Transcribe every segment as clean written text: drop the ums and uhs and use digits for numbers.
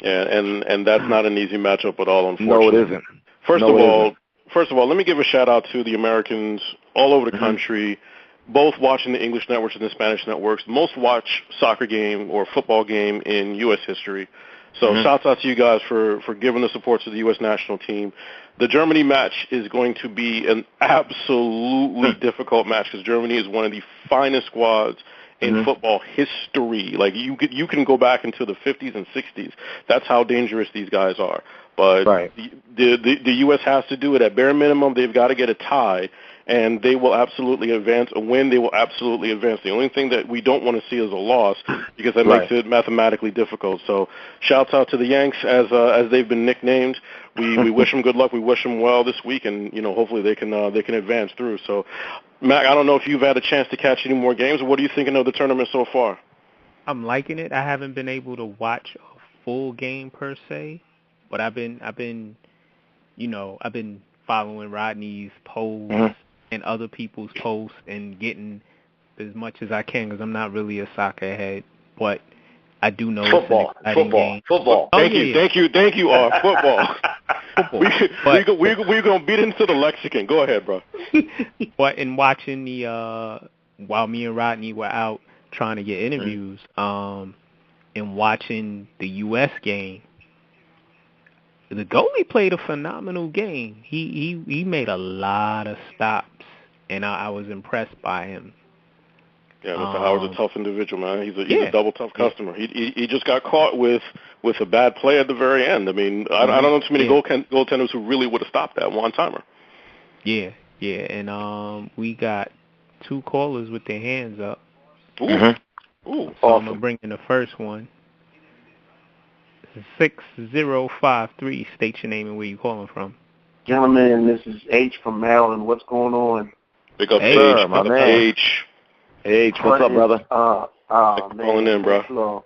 Yeah, and that's not an easy matchup at all, No, it unfortunately. isn't. First of No, it isn't. all, first of all, let me give a shout out to the Americans all over the Mhm. country, both watching the English networks and the Spanish networks. Most watched soccer game or football game in U.S. history. So Mhm. shouts out to you guys for giving the support to the U.S. national team. The Germany match is going to be an absolutely difficult match because Germany is one of the finest squads in Mhm. football history. Like you can go back into the 50s and 60s. That's how dangerous these guys are. But Right. the U.S. has to do it at bare minimum. They've got to get a tie, and they will absolutely advance. A win, they will absolutely advance. The only thing that we don't want to see is a loss because that makes Right. it mathematically difficult. So, shouts out to the Yanks as they've been nicknamed. We wish them good luck. We wish them well this week, and hopefully they can advance through. So, Mac, I don't know if you've had a chance to catch any more games. What are you thinking of the tournament so far? I'm liking it. I haven't been able to watch a full game per se, but I've been following Rodney's posts Mhm. and other people's posts and getting as much as I can because I'm not really a soccer head, but I do know it's an Football. exciting Football. game. Football. Oh Thank yeah, you, yeah, thank you, thank you. Football. football. we But we're gonna beat into the lexicon. Go ahead, bro. but in watching the while me and Rodney were out trying to get Mhm. interviews, and watching the U.S. game, the goalie played a phenomenal game. He made a lot of stops, and I was impressed by him. Yeah, Mr. Howard's a Um, tough individual, man. He's a yeah, double tough yeah, customer. He just got caught with a bad play at the very end. I mean, I Mhm. don't know too many yeah, goaltenders who really would have stopped that one timer. yeah, yeah, and we got two callers with their hands up, Ooh, Mhm. ooh. so I'm gonna Awesome. bring in the first one. 6053. State your name and where you calling from. Gentlemen, this is Aitch from Maryland. What's going on? Big ups to Hey, H. Sir, my Big ups to man. H. Hey, what's What up, is brother? Thanks for calling man, in, bro. look,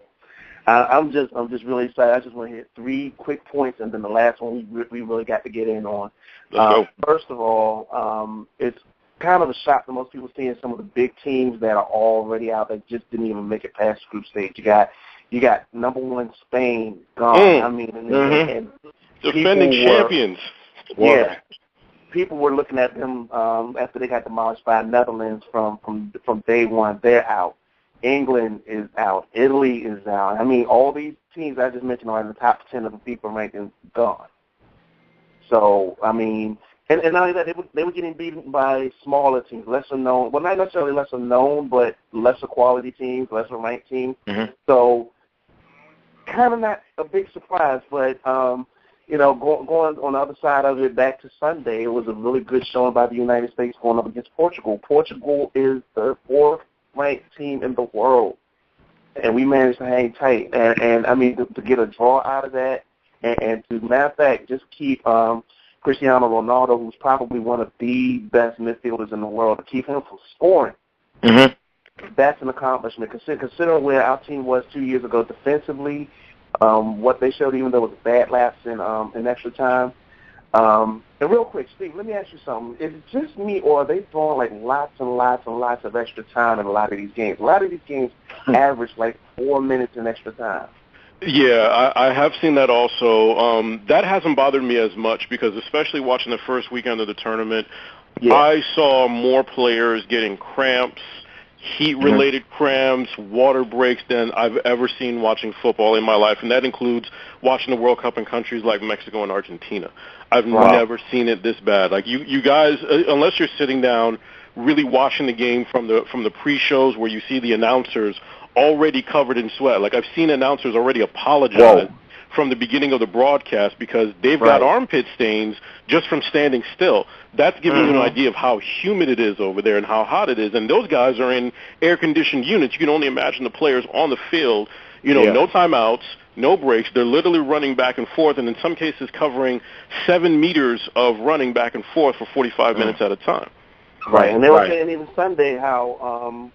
I'm just really excited. I just want to hit three quick points, and then the last one we really got to get in on. Let's go. First of all, it's kind of a shock to most people seeing some of the big teams that are already out that just didn't even make it past the group stage. You got number one Spain gone. I mean, Mhm. and Defending people were champions. yeah. People were looking at them after they got demolished by Netherlands from day one. They're out. England is out. Italy is out. I mean, all these teams I just mentioned are in the top 10 of the FIFA rankings gone. So, I mean, and not only that, they were getting beaten by smaller teams, lesser known. Well, not necessarily lesser known, but lesser quality teams, lesser ranked teams. Mhm. So, kind of not a big surprise, but going on the other side of it, back to Sunday, it was a really good showing by the United States going up against Portugal. Portugal is the fourth-ranked team in the world, and we managed to hang tight. And I mean, to get a draw out of that, and to, matter of fact, just keep Cristiano Ronaldo, who's probably one of the best midfielders in the world, to keep him from scoring. Mhm. That's an accomplishment, considering where our team was 2 years ago defensively. What they showed, even though it was a bad lapse in extra time. And real quick, Steve, let me ask you something. Is it just me, or are they throwing like lots and lots and lots of extra time in a lot of these games? A lot of these games average like 4 minutes in extra time. Yeah, I have seen that also. That hasn't bothered me as much because especially watching the first weekend of the tournament, Yeah. I saw more players getting cramps, Mhm. heat-related cramps, water breaks than I've ever seen watching football in my life, and that includes watching the World Cup in countries like Mexico and Argentina. I've Right. never seen it this bad. Like you guys, unless you're sitting down really watching the game from the pre-shows where you see the announcers already covered in sweat. Like I've seen announcers already apologize Whoa. from the beginning of the broadcast because they've got Right. armpit stains just from standing still. That's giving you an Mm-hmm. idea of how humid it is over there and how hot it is. And those guys are in air-conditioned units. You can only imagine the players on the field, Yeah. no timeouts, no breaks. They're literally running back and forth, and in some cases covering 7 meters of running back and forth for 45 Mm. minutes at a time. Right. Right. And they were Right. saying even Sunday how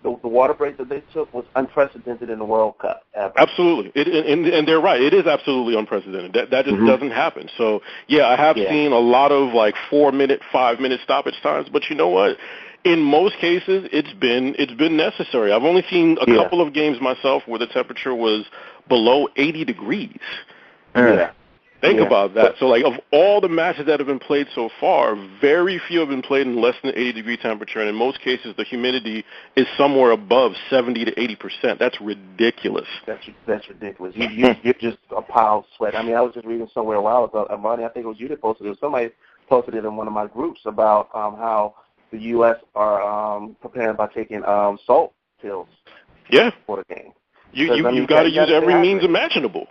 the water break that they took was unprecedented in the World Cup ever. Absolutely, and they're right. It is absolutely unprecedented. That just Mhm. doesn't happen. So yeah, I have Yeah. seen a lot of like 4 minute, 5 minute stoppage times. But you know what? In most cases, it's been necessary. I've only seen a Yeah. couple of games myself where the temperature was below 80 degrees. Yeah. Think about that. So, like, of all the matches that have been played so far, very few have been played in less than 80-degree temperature, and in most cases, the humidity is somewhere above 70 to 80%. That's ridiculous. That's ridiculous. You're just a pile of sweat. I mean, I was just reading somewhere a while ago, Monty, I think it was you that posted it. Somebody posted it in one of my groups about how the U.S. are preparing by taking salt pills for the game. You've got to use every means imaginable.